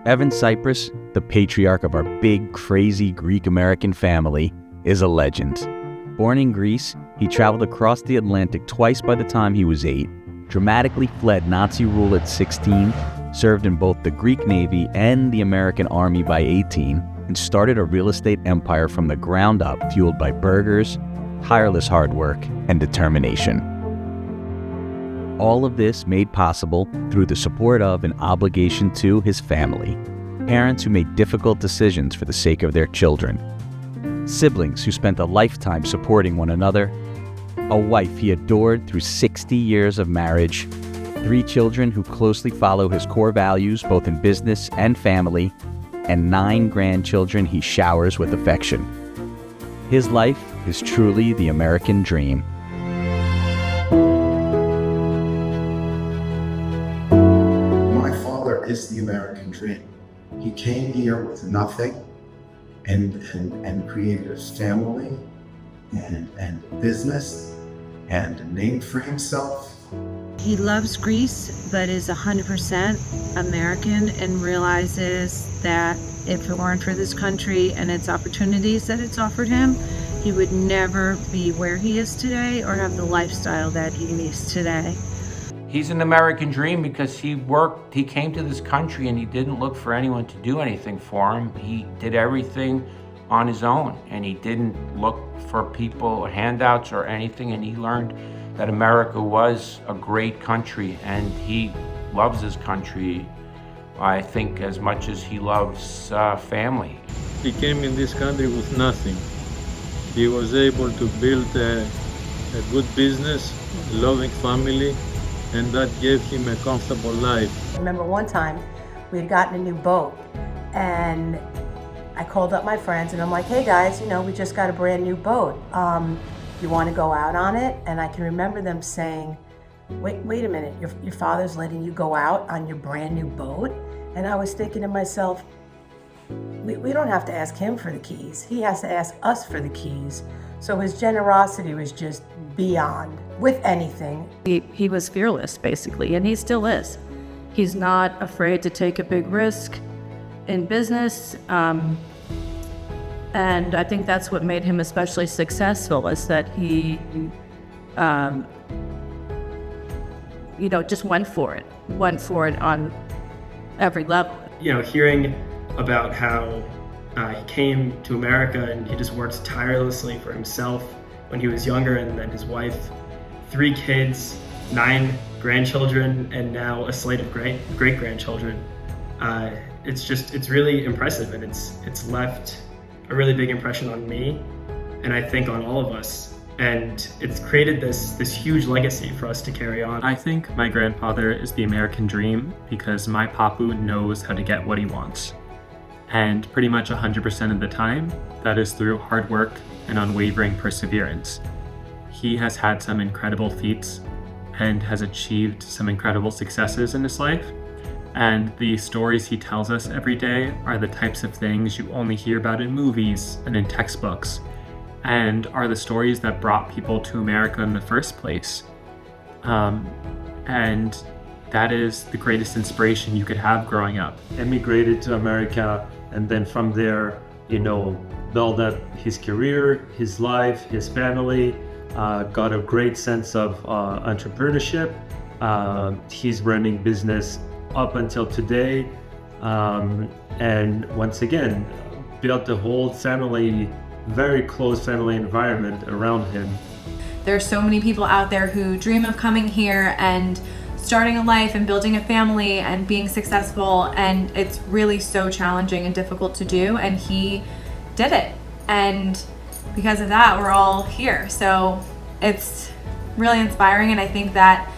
Evans Cyprus, the patriarch of our big, crazy Greek-American family, is a legend. Born in Greece, he traveled across the Atlantic twice by the time he was 8, dramatically fled Nazi rule at 16, served in both the Greek Navy and the American Army by 18, and started a real estate empire from the ground up, fueled by burgers, tireless hard work, and determination. All of this made possible through the support of and obligation to his family, parents who made difficult decisions for the sake of their children, siblings who spent a lifetime supporting one another, a wife he adored through 60 years of marriage, 3 children who closely follow his core values both in business and family, and 9 grandchildren he showers with affection. His life is truly the American dream. Is the American dream. He came here with nothing and created a family and business and a name for himself. He loves Greece, but is 100% American and realizes that if it weren't for this country and its opportunities that it's offered him, he would never be where he is today or have the lifestyle that he needs today. He's an American dream because he came to this country and he didn't look for anyone to do anything for him. He did everything on his own and he didn't look for people or handouts or anything, and he learned that America was a great country and he loves his country, I think, as much as he loves family. He came in this country with nothing. He was able to build a good business, a loving family, and that gave him a comfortable life. I remember one time we had gotten a new boat and I called up my friends and I'm like, hey guys, we just got a brand new boat. You want to go out on it? And I can remember them saying, wait a minute, your father's letting you go out on your brand new boat? And I was thinking to myself, we don't have to ask him for the keys. He has to ask us for the keys. So his generosity was just beyond with anything. He was fearless, basically, and he still is. He's not afraid to take a big risk in business, and I think that's what made him especially successful, is that he, just went for it on every level. Hearing about how he came to America and he just worked tirelessly for himself when he was younger, and then his wife, 3 kids, 9 grandchildren, and now a slate of great-grandchildren. It's really impressive, and it's left a really big impression on me, and I think on all of us. And it's created this huge legacy for us to carry on. I think my grandfather is the American dream because my papu knows how to get what he wants. And pretty much 100% of the time, that is through hard work and unwavering perseverance. He has had some incredible feats and has achieved some incredible successes in his life. And the stories he tells us every day are the types of things you only hear about in movies and in textbooks, and are the stories that brought people to America in the first place. And that is the greatest inspiration you could have growing up. Emigrated to America, and then from there, built up his career, his life, his family, got a great sense of entrepreneurship. He's running business up until today, and once again, built a whole family, very close family environment around him. There are so many people out there who dream of coming here and starting a life and building a family and being successful, and it's really so challenging and difficult to do, and he did it, and because of that we're all here. So it's really inspiring, and I think that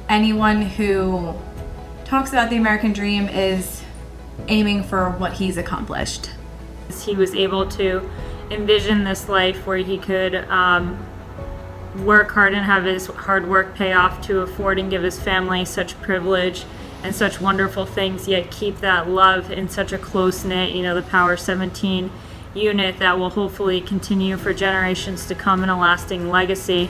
anyone who talks about the American dream is aiming for what he's accomplished. He was able to envision this life where he could work hard and have his hard work pay off to afford and give his family such privilege and such wonderful things, yet keep that love in such a close-knit, the Power 17 unit that will hopefully continue for generations to come in a lasting legacy.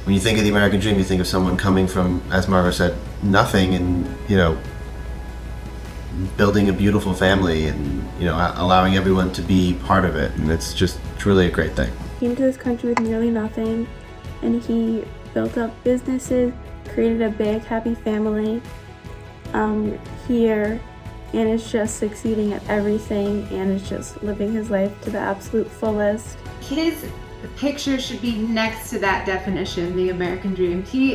When you think of the American dream, you think of someone coming from, as Marva said, nothing, and building a beautiful family and, allowing everyone to be part of it. And it's just truly a great thing. He came to this country with nearly nothing, and he built up businesses, created a big, happy family here, and is just succeeding at everything and is just living his life to the absolute fullest. His picture should be next to that definition, the American dream. He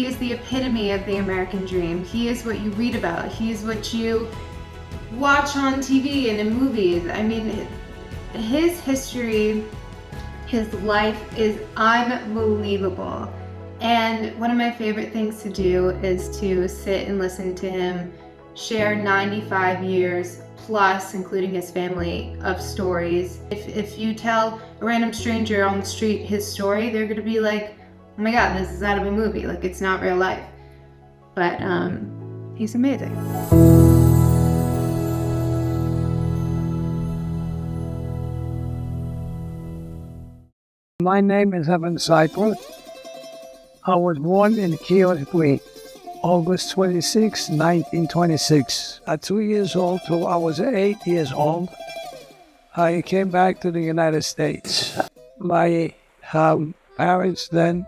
is the epitome of the American dream. He is what you read about. He is what you watch on TV and in movies. I mean, his history, his life is unbelievable. And one of my favorite things to do is to sit and listen to him share 95 years plus, including his family, of stories. If you tell a random stranger on the street his story, they're gonna be like, oh my God, this is out of a movie, like it's not real life. But he's amazing. My name is Evans Cyprus. I was born in Chios, Greece, August 26, 1926. At 2 years old till I was 8 years old, I came back to the United States. My parents then,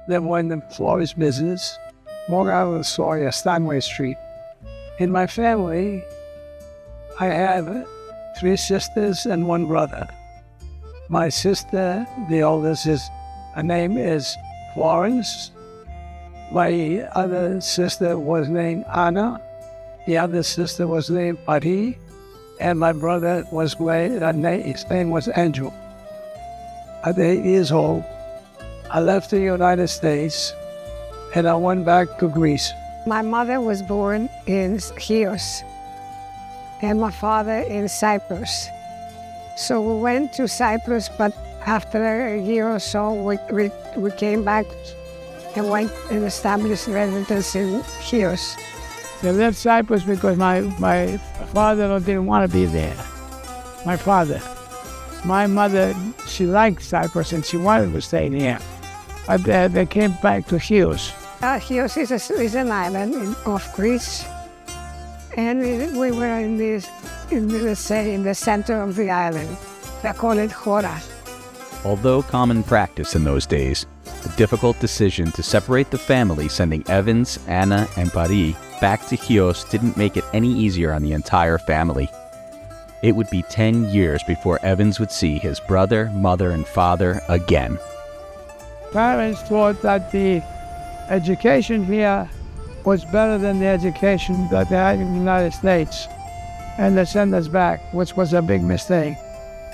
they were in the florist business, more out of the story, Stanway Street. In my family, I have 3 sisters and 1 brother. My sister, the oldest, her name is Florence. My other sister was named Anna. The other sister was named Marie. And my brother his name was Andrew. At 8 years old, I left the United States and I went back to Greece. My mother was born in Chios and my father in Cyprus. So we went to Cyprus, but after a year or so, we came back and went and established residence in Chios. They left Cyprus because my father didn't want to be there. My father. My mother, she liked Cyprus and she wanted to stay there. But they came back to Chios. Chios is an island off Greece. And we were in the center of the island. They call it Hora. Although common practice in those days, the difficult decision to separate the family, sending Evans, Anna, and Paris back to Chios, didn't make it any easier on the entire family. It would be 10 years before Evans would see his brother, mother, and father again. Parents thought that the education here was better than the education that they had in the United States, and they sent us back, which was a big mistake.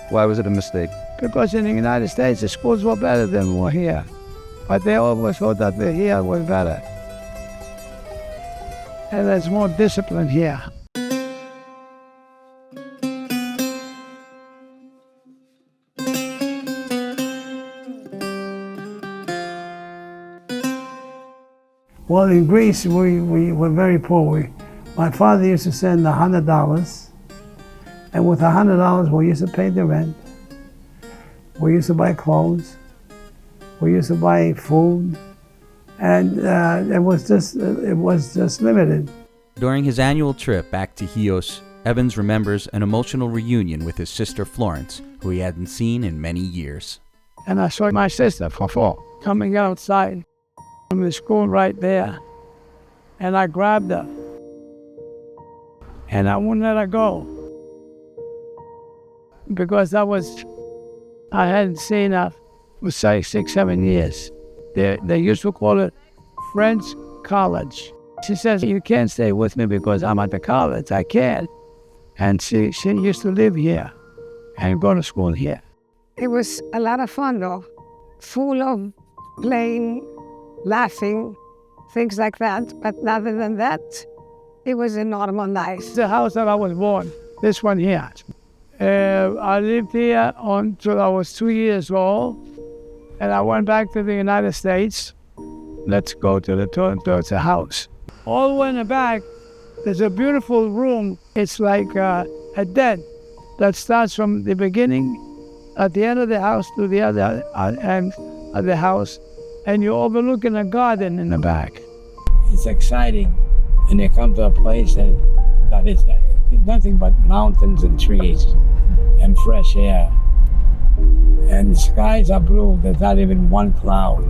Why was it a mistake? Because in the United States, the schools were better than were here. But they always thought that the here was better. And there's more discipline here. Well, in Greece, we were very poor. My father used to send $100, and with $100, we used to pay the rent. We used to buy clothes. We used to buy food, and it was just limited. During his annual trip back to Chios, Evans remembers an emotional reunion with his sister Florence, who he hadn't seen in many years. And I saw my sister coming outside from the school right there, and I grabbed her, and I wouldn't let her go because I hadn't seen her for 6, 7 years. They used to call it French college. She says, you can't stay with me because I'm at the college. I can't. And she used to live here and go to school here. It was a lot of fun though, full of playing, laughing, things like that. But other than that, it was a normal life. The house that I was born, this one here. I lived here until I was 2 years old, and I went back to the United States. Let's go to the house. All the way in the back, there's a beautiful room. It's like a den that starts from the beginning at the end of the house to the other end of the house, and you're overlooking a garden in the back. It's exciting, and you come to a place and that is nothing but mountains and trees and fresh air. And the skies are blue. There's not even one cloud.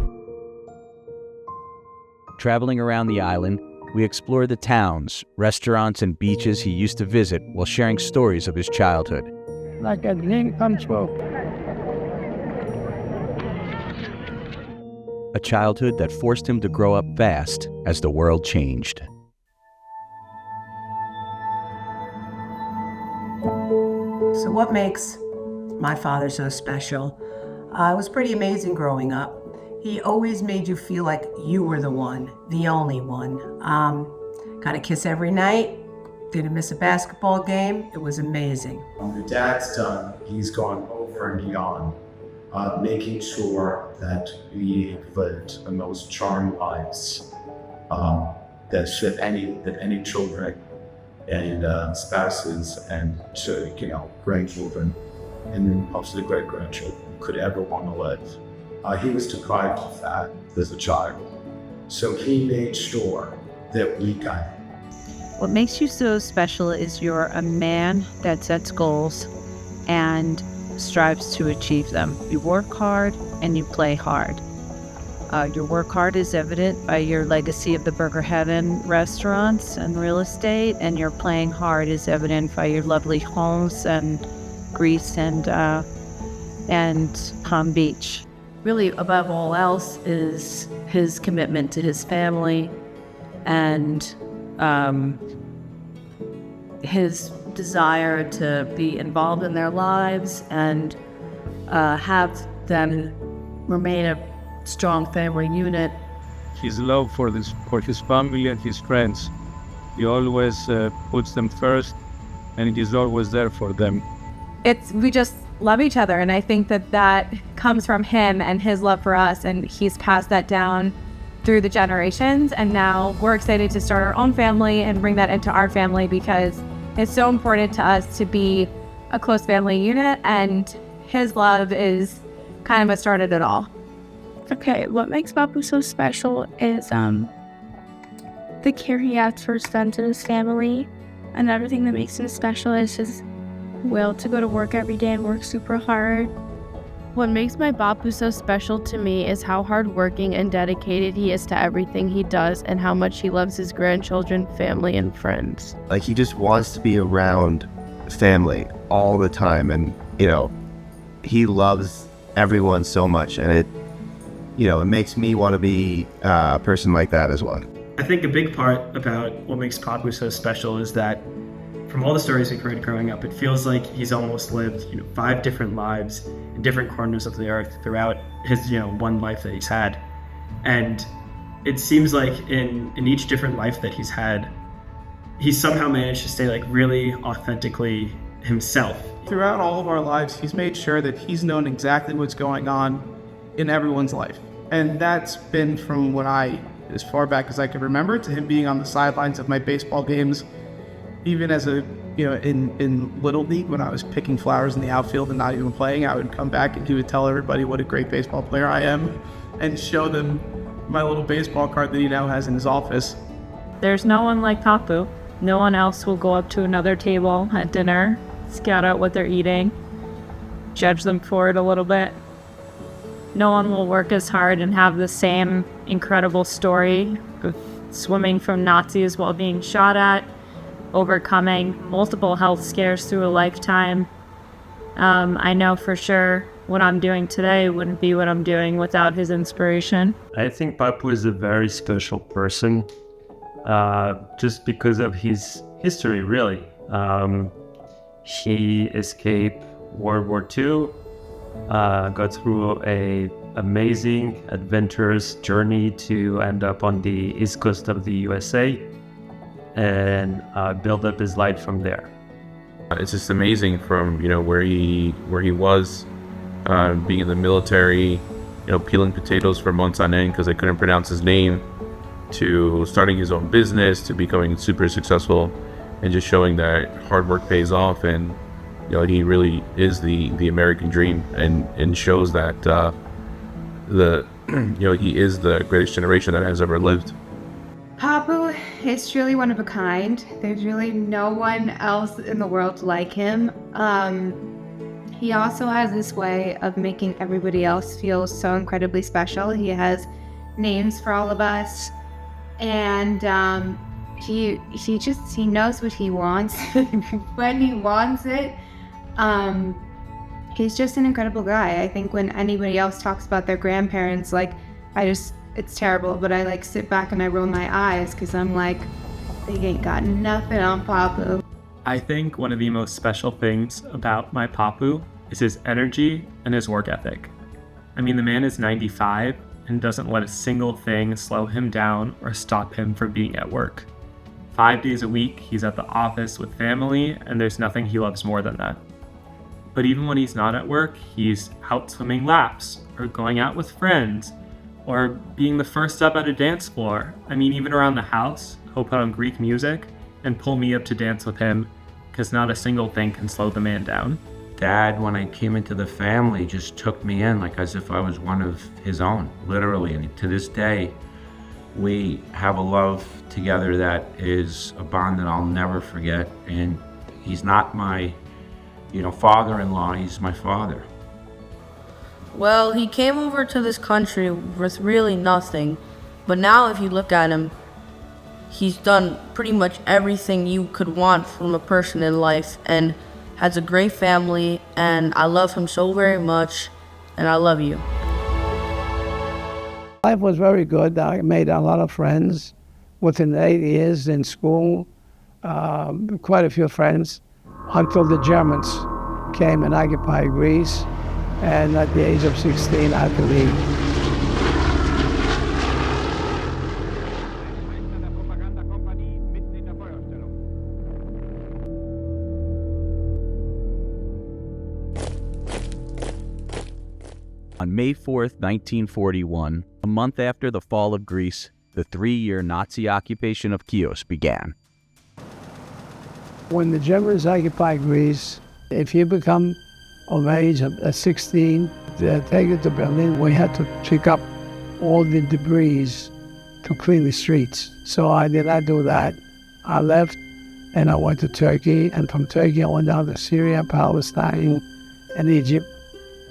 Traveling around the island, we explore the towns, restaurants, and beaches he used to visit while sharing stories of his childhood. Like a dream come true. A childhood that forced him to grow up fast as the world changed. So what makes my father so special? It was pretty amazing growing up. He always made you feel like you were the one, the only one. Got a kiss every night, didn't miss a basketball game. It was amazing. When your dad's done, he's gone over and beyond, making sure that we have lived the most charmed lives that any children and spouses and grandchildren and also the great-grandchildren could ever want to live. He was deprived of that as a child, so he made sure that we got it. What makes you so special is you're a man that sets goals and strives to achieve them. You work hard and you play hard. Your work hard is evident by your legacy of the Burger Heaven restaurants and real estate, and your playing hard is evident by your lovely homes and Greece and Palm Beach. Really, above all else, is his commitment to his family and his desire to be involved in their lives and have them remain a strong family unit. His love for his family and his friends. He always puts them first, and he's always there for them. We just love each other, and I think that comes from him and his love for us, and he's passed that down through the generations, and now we're excited to start our own family and bring that into our family because it's so important to us to be a close family unit, and his love is kind of what started it all. Okay, what makes Papu so special is the care he has for his friends and his family. Another thing that makes him special is his will to go to work every day and work super hard. What makes my Bapu so special to me is how hardworking and dedicated he is to everything he does and how much he loves his grandchildren, family, and friends. Like, he just wants to be around family all the time, and, he loves everyone so much, and it makes me want to be a person like that as well. I think a big part about what makes Papu so special is that from all the stories we've heard growing up, it feels like he's almost lived, 5 different lives in different corners of the earth throughout his, one life that he's had. And it seems like in each different life that he's had, he's somehow managed to stay really authentically himself. Throughout all of our lives, he's made sure that he's known exactly what's going on in everyone's life. And that's been from as far back as I can remember, to him being on the sidelines of my baseball games, even as in Little League, when I was picking flowers in the outfield and not even playing, I would come back and he would tell everybody what a great baseball player I am and show them my little baseball card that he now has in his office. There's no one like Papu. No one else will go up to another table at dinner, scout out what they're eating, judge them for it a little bit. No one will work as hard and have the same incredible story of swimming from Nazis while being shot at, overcoming multiple health scares through a lifetime. I know for sure what I'm doing today wouldn't be what I'm doing without his inspiration. I think Papu is a very special person, just because of his history, really. He escaped World War II, got through a amazing, adventurous journey to end up on the east coast of the USA and build up his life from there. It's just amazing from where he was, being in the military, peeling potatoes for months on end because they couldn't pronounce his name, to starting his own business, to becoming super successful, and just showing that hard work pays off, and he really is the American dream, and shows that he is the greatest generation that has ever lived. Papu is truly one of a kind. There's really no one else in the world like him. He also has this way of making everybody else feel so incredibly special. He has names for all of us, and he knows what he wants when he wants it. He's just an incredible guy. I think when anybody else talks about their grandparents, like, it's terrible, but I like sit back and I roll my eyes because I'm like, they ain't got nothing on Papu. I think one of the most special things about my Papu is his energy and his work ethic. I mean, the man is 95 and doesn't let a single thing slow him down or stop him from being at work. 5 days a week, he's at the office with family, and there's nothing he loves more than that. But even when he's not at work, he's out swimming laps, or going out with friends, or being the first up at a dance floor. I mean, even around the house, he'll put on Greek music and pull me up to dance with him, because not a single thing can slow the man down. Dad, when I came into the family, just took me in like as if I was one of his own, literally. And to this day, we have a love together that is a bond that I'll never forget. And he's not my, father-in-law, he's my father. Well, he came over to this country with really nothing, but now if you look at him, he's done pretty much everything you could want from a person in life, and has a great family, and I love him so very much, and I love you. Life was very good. I made a lot of friends within 8 years in school, quite a few friends, until the Germans came and occupied Greece, and at the age of 16 I had to leave. On May 4th, 1941, a month after the fall of Greece, the 3-year Nazi occupation of Chios began. When the Germans occupied Greece, if you become of age at 16, they take you to Berlin. We had to pick up all the debris to clean the streets. So I did not do that. I left and I went to Turkey, and from Turkey I went down to Syria, Palestine, and Egypt,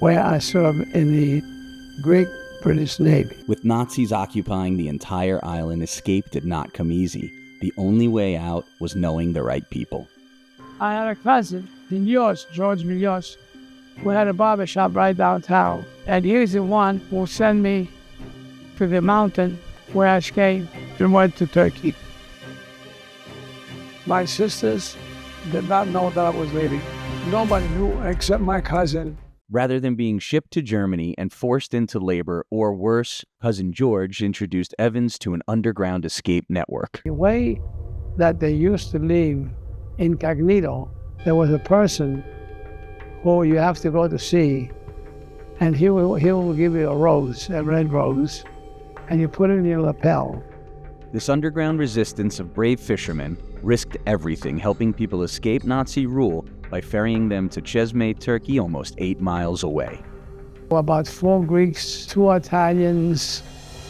where I served in the Greek-British Navy. With Nazis occupying the entire island, escape did not come easy. The only way out was knowing the right people. I had a cousin, George Milos, who had a barber shop right downtown. And he's the one who sent me to the mountain where I escaped and went to Turkey. My sisters did not know that I was leaving. Nobody knew except my cousin. Rather than being shipped to Germany and forced into labor, or worse, Cousin George introduced Evans to an underground escape network. The way that they used to live incognito, there was a person who you have to go to see, and he will give you a rose, a red rose, and you put it in your lapel. This underground resistance of brave fishermen risked everything, helping people escape Nazi rule by ferrying them to Chesme, Turkey, almost 8 miles away. About 4 Greeks, 2 Italians,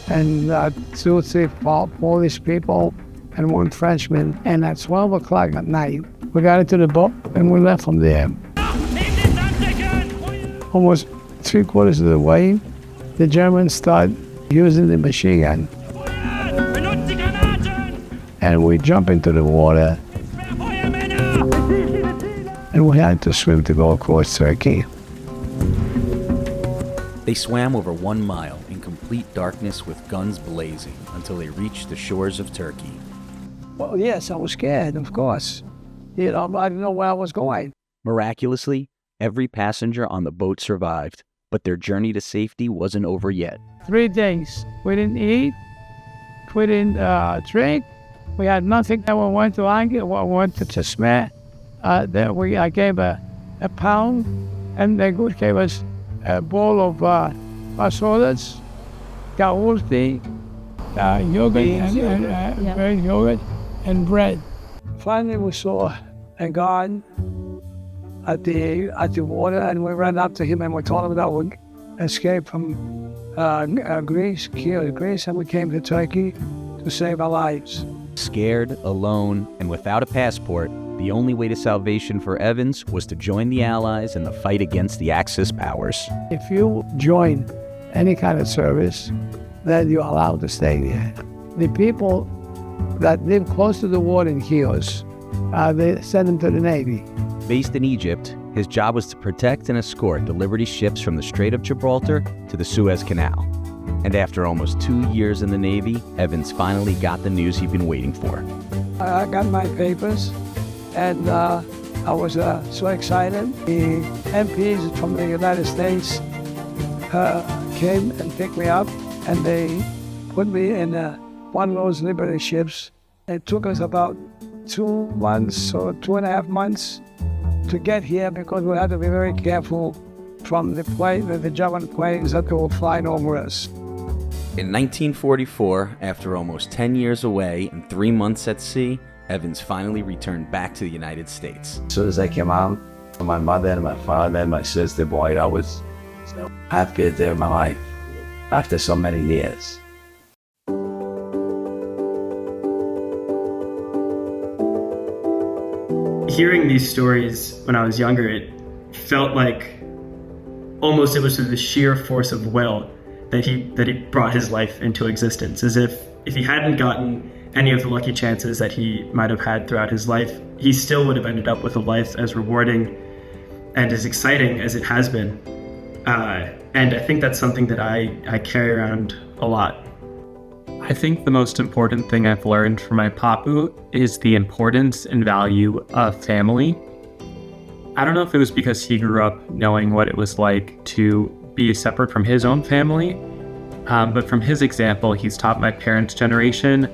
and 2 or 3 Polish people, and 1 Frenchman. And at 12 o'clock at night, we got into the boat and we left from there. Almost 3/4 of the way, the Germans started using the machine gun. And we jump into the water, and we had to swim to go across Turkey. They swam over 1 mile in complete darkness with guns blazing until they reached the shores of Turkey. Well, yes, I was scared, of course. I didn't know where I was going. Miraculously, every passenger on the boat survived, but their journey to safety wasn't over yet. 3 days. We didn't eat, we didn't drink, we had nothing. Then we went to Anglia, we went to Chesme. I gave a pound, and they gave us a bowl of fasolas, kaulti, yogurt, and yogurt, and bread. Finally, we saw a guard at the water, and we ran up to him and we told him that we escaped from Greece, Greece, and we came to Turkey to save our lives. Scared, alone, and without a passport, the only way to salvation for Evans was to join the Allies in the fight against the Axis powers. If you join any kind of service, then you're allowed to stay there. The people that live close to the water in Chios, they send them to the Navy. Based in Egypt, his job was to protect and escort the Liberty ships from the Strait of Gibraltar to the Suez Canal. And after almost 2 years in the Navy, Evans finally got the news he'd been waiting for. I got my papers, and I was so excited. The MPs from the United States came and picked me up, and they put me in one of those Liberty ships. It took us about 2 months or 2.5 months to get here because we had to be very careful from the German planes that were flying over us. In 1944, after almost 10 years away and 3 months at sea, Evans finally returned back to the United States. As soon as I came out, my mother and my father and my sister, boy, I was the happiest day of my life after so many years. Hearing these stories when I was younger, it felt like almost it was through the sheer force of will that he brought his life into existence, as if he hadn't gotten any of the lucky chances that he might have had throughout his life, he still would have ended up with a life as rewarding and as exciting as it has been. And I think that's something that I carry around a lot. I think the most important thing I've learned from my papu is the importance and value of family. I don't know if it was because he grew up knowing what it was like to be separate from his own family, but from his example, he's taught my parents' generation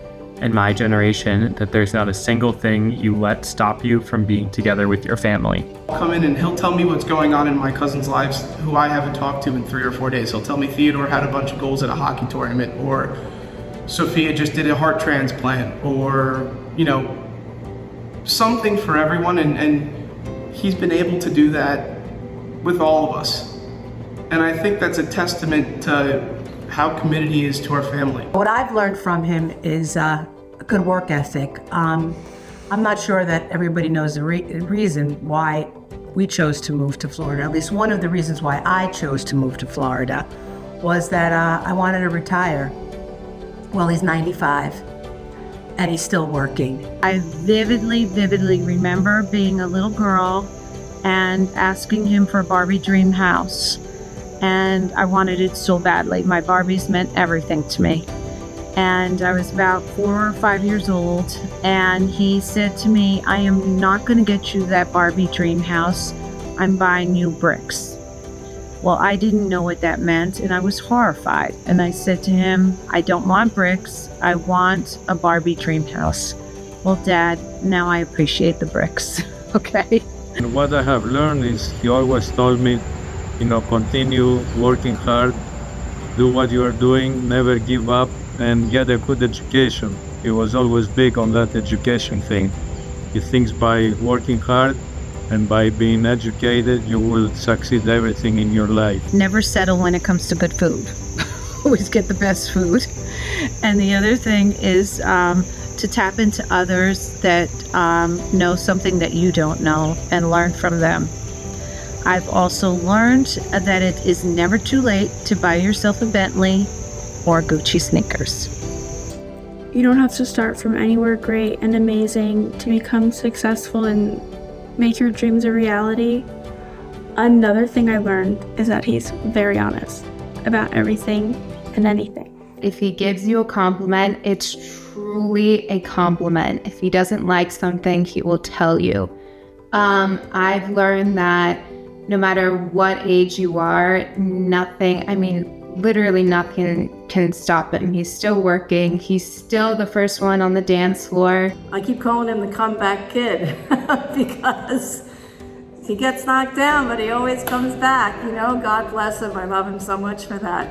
and my generation that there's not a single thing you let stop you from being together with your family. I'll come in and he'll tell me what's going on in my cousins' lives who I haven't talked to in 3 or 4 days. He'll tell me Theodore had a bunch of goals at a hockey tournament, or Sophia just did a heart transplant, or, something for everyone. And he's been able to do that with all of us. And I think that's a testament to how committed he is to our family. What I've learned from him is a good work ethic. I'm not sure that everybody knows the reason why we chose to move to Florida. At least one of the reasons why I chose to move to Florida was that I wanted to retire. Well, he's 95 and he's still working. I vividly remember being a little girl and asking him for a Barbie dream house. And I wanted it so badly. My Barbies meant everything to me. And I was about 4 or 5 years old, and he said to me, I am not going to get you that Barbie dream house. I'm buying you bricks. Well, I didn't know what that meant, and I was horrified. And I said to him, I don't want bricks. I want a Barbie dream house. Well, Dad, now I appreciate the bricks. Okay? And what I have learned is he always told me, continue working hard, do what you are doing, never give up, and get a good education. He was always big on that education thing. He thinks by working hard and by being educated, you will succeed everything in your life. Never settle when it comes to good food. Always get the best food. And the other thing is to tap into others that know something that you don't know and learn from them. I've also learned that it is never too late to buy yourself a Bentley or Gucci sneakers. You don't have to start from anywhere great and amazing to become successful and make your dreams a reality. Another thing I learned is that he's very honest about everything and anything. If he gives you a compliment, it's truly a compliment. If he doesn't like something, he will tell you. I've learned that no matter what age you are, literally nothing can stop him. He's still working. He's still the first one on the dance floor. I keep calling him the comeback kid because he gets knocked down, but he always comes back. God bless him. I love him so much for that.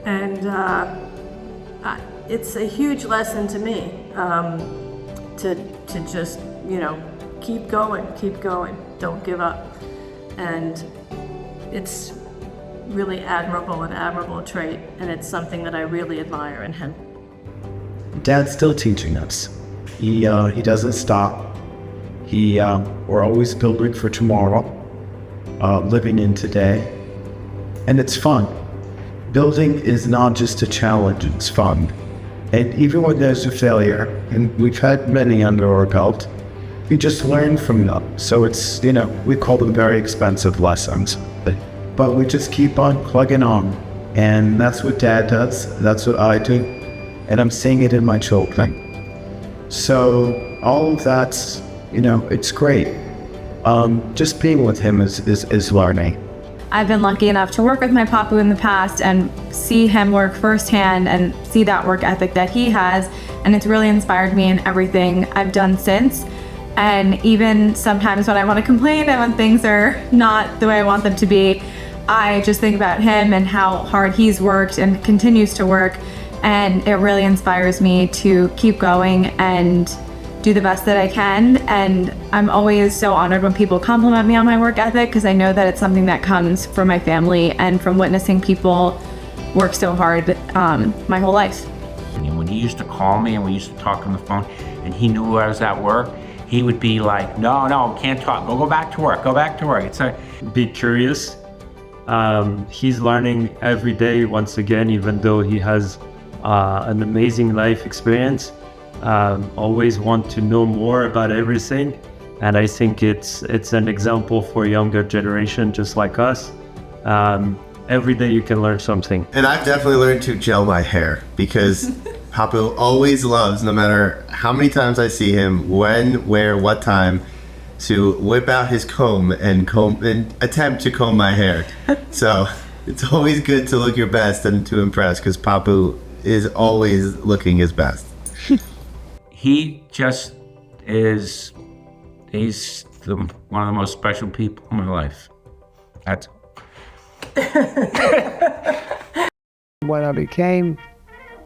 And it's a huge lesson to me to just, keep going, don't give up. And it's really an admirable trait, and it's something that I really admire in him. Dad's still teaching us. He doesn't stop. We're always building for tomorrow, living in today, and it's fun. Building is not just a challenge, it's fun. And even when there's a failure, and we've had many under our belt, we just learn from them. So it's, we call them very expensive lessons, but we just keep on plugging on. And that's what Dad does, that's what I do, and I'm seeing it in my children. So all of that's, it's great. Just being with him is learning. I've been lucky enough to work with my papu in the past and see him work firsthand and see that work ethic that he has, and it's really inspired me in everything I've done since. And even sometimes when I want to complain and when things are not the way I want them to be, I just think about him and how hard he's worked and continues to work, and it really inspires me to keep going and do the best that I can. And I'm always so honored when people compliment me on my work ethic, because I know that it's something that comes from my family and from witnessing people work so hard my whole life. And when he used to call me and we used to talk on the phone and he knew I was at work, he would be like, no, can't talk, go back to work, go back to work. Be curious. He's learning every day once again, even though he has an amazing life experience. Always want to know more about everything, and I think it's an example for younger generation just like us. Every day you can learn something. And I've definitely learned to gel my hair, because Papu always loves, no matter how many times I see him, when, where, what time, to whip out his comb and attempt to comb my hair. So it's always good to look your best and to impress, because Papu is always looking his best. He just is, he's one of the most special people in my life. That's When I became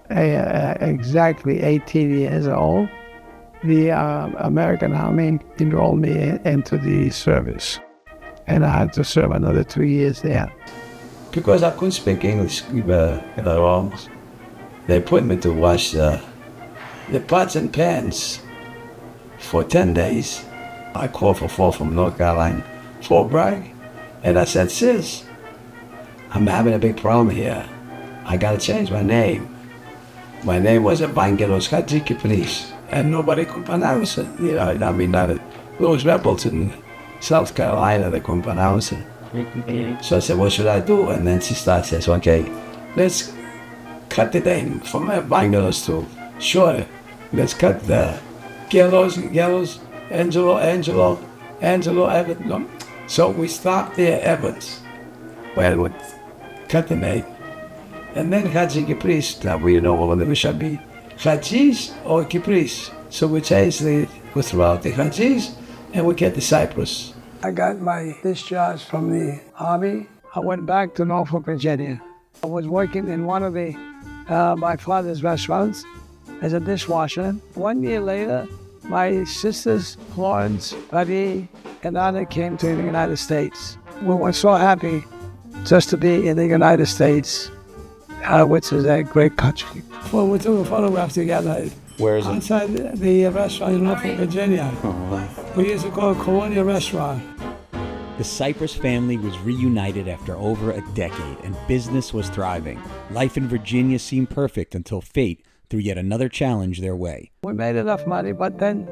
exactly 18 years old, the American Army enrolled me into the service, and I had to serve another 2 years there. Because I couldn't speak English at all, they put me to wash the pots and pans for 10 days. I called for Fort from North Carolina, Fort Bragg, and I said, sis, I'm having a big problem here. I gotta change my name. My name was Evangelos Hadjikiplis, and nobody could pronounce it. Those rebels in South Carolina, they couldn't pronounce it. So I said, what should I do? And then she says, okay, let's cut the name from Evangelos to shorter. Let's cut the Chios, Angelo, Evans. So we stopped there, Evans. Well, we cut the name. And then Hadji Kipris, now we know what it should be. Hadjis or Kipris. So we changed we threw out the Hadjis and we get the Cyprus. I got my discharge from the Army. I went back to Norfolk, Virginia. I was working in one of my father's restaurants as a dishwasher. 1 year later, my sisters, Florence, Buddy, and Anna came to the United States. We were so happy just to be in the United States, which is a great country. Well, we took a photograph together. Where is it? Outside the restaurant in Norfolk, Virginia. We used to call it Colonial Restaurant. The Cyprus family was reunited after over a decade, and business was thriving. Life in Virginia seemed perfect until fate threw yet another challenge their way. We made enough money, but then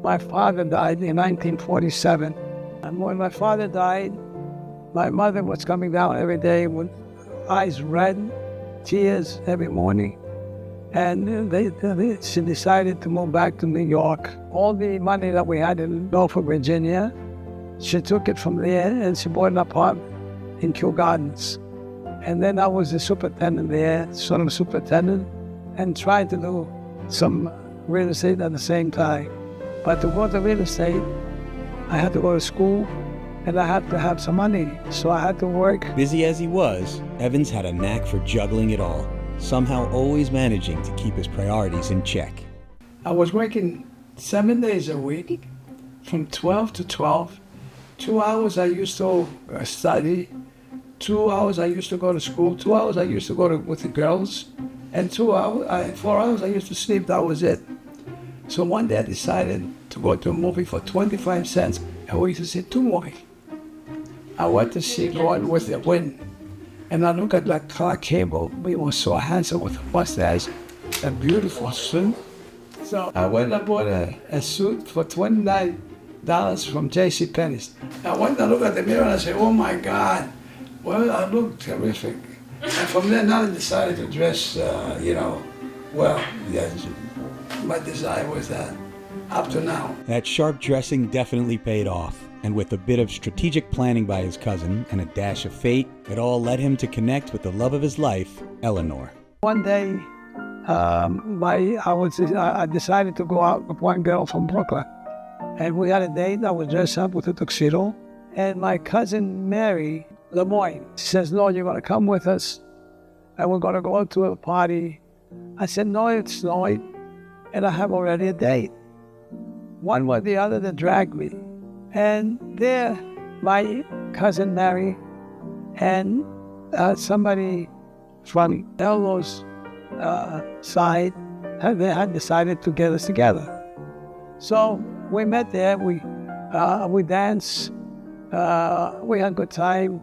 my father died in 1947. And when my father died, my mother was coming down every day with eyes red, tears every morning. And she decided to move back to New York. All the money that we had in Norfolk, Virginia, she took it from there and she bought an apartment in Kew Gardens. And then I was the superintendent there, son of superintendent, and tried to do some real estate at the same time. But to go to real estate, I had to go to school and I had to have some money, so I had to work. Busy as he was, Evans had a knack for juggling it all, somehow always managing to keep his priorities in check. I was working 7 days a week, from 12 to 12. 2 hours I used to study, 2 hours I used to go to school, 2 hours I used to go with the girls, and 4 hours I used to sleep. That was it. So one day I decided to go to a movie for 25 cents, and we used to see two movies. I went to see Gone with the Wind, and I looked at that Clark Cable. He was so handsome with a mustache, a beautiful suit. So I went and bought a suit for $29 from JCPenney's. I went and looked at the mirror and I said, oh my God, well, I look terrific. And from then on I decided to dress, well, yes, my desire was that up to now. That sharp dressing definitely paid off, and with a bit of strategic planning by his cousin and a dash of fate, it all led him to connect with the love of his life, Eleanor. One day, I decided to go out with one girl from Brooklyn, and we had a date. I was dressed up with a tuxedo, and my cousin Mary Lemoyne says, no, you're going to come with us, and we're going to go out to a party. I said, no, it's snowing, and I have already a date. One way or the other, they dragged me. And there, my cousin Mary and somebody from Eleanor's side, they had decided to get us together. So we met there, we danced, we had a good time.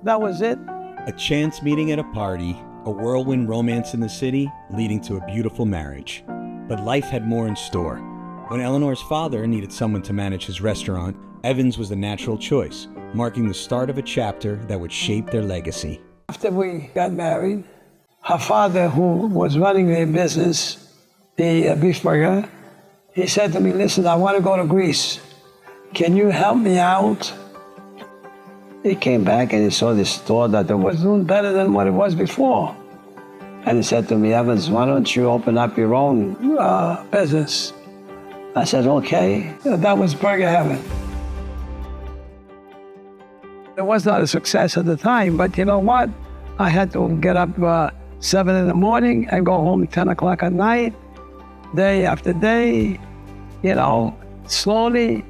That was it. A chance meeting at a party, a whirlwind romance in the city, leading to a beautiful marriage. But life had more in store. When Eleanor's father needed someone to manage his restaurant, Evans was the natural choice, marking the start of a chapter that would shape their legacy. After we got married, her father, who was running the business, the beef burger, he said to me, listen, I want to go to Greece. Can you help me out? He came back and he saw this store that it was doing better than what it was before. And he said to me, Evans, why don't you open up your own business? I said, okay. That was Burger Heaven. It was not a success at the time, but you know what? I had to get up 7 in the morning and go home 10 o'clock at night, day after day, slowly,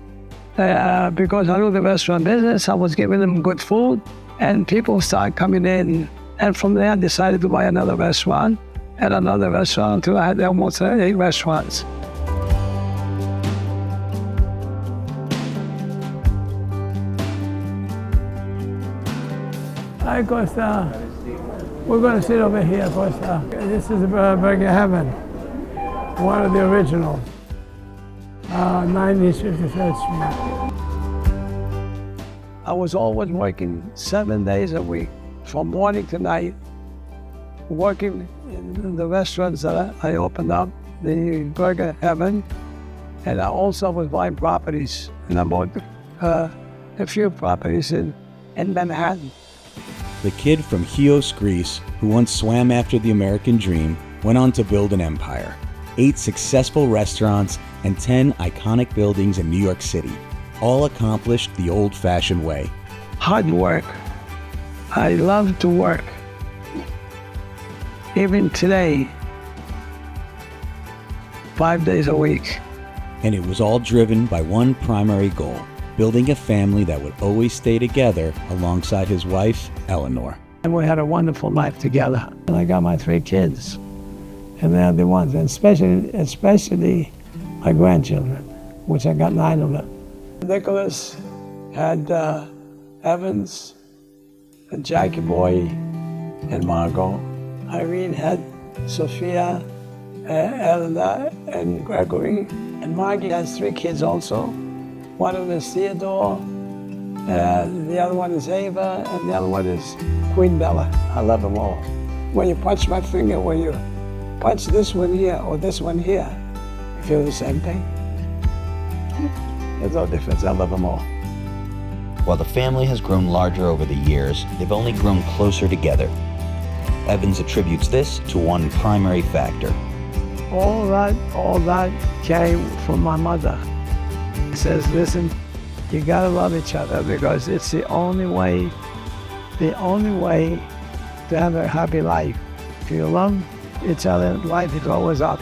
because I knew the restaurant business, I was giving them good food, and people started coming in. And from there, I decided to buy another restaurant and another restaurant until I had almost 8 restaurants. Hi, Costa. We're going to sit over here, Costa. This is Burger Heaven, one of the originals, 90 53rd Street. I was always working 7 days a week, from morning to night, working in the restaurants that I opened up, the Burger Heaven, and I also was buying properties, and I bought a few properties in Manhattan. The kid from Chios, Greece, who once swam after the American dream, went on to build an empire. 8 successful restaurants and 10 iconic buildings in New York City, all accomplished the old-fashioned way. Hard work. I love to work. Even today, 5 days a week. And it was all driven by one primary goal: building a family that would always stay together alongside his wife, Eleanor. And we had a wonderful life together. And I got my 3 kids. And they're the ones, and especially my grandchildren, which I got 9 of them. Nicholas had Evans, and Jackie Boy, and Margot. Irene had Sophia, Eleanor, and Gregory. And Margie has 3 kids also. One of them is Theodore, the other one is Ava, and the other one is Queen Bella. I love them all. When you punch my finger, when you punch this one here or this one here, you feel the same thing. There's no difference. I love them all. While the family has grown larger over the years, they've only grown closer together. Evans attributes this to one primary factor. All that came from my mother. He says, listen, you gotta love each other because it's the only way to have a happy life. If you love each other, life is always up.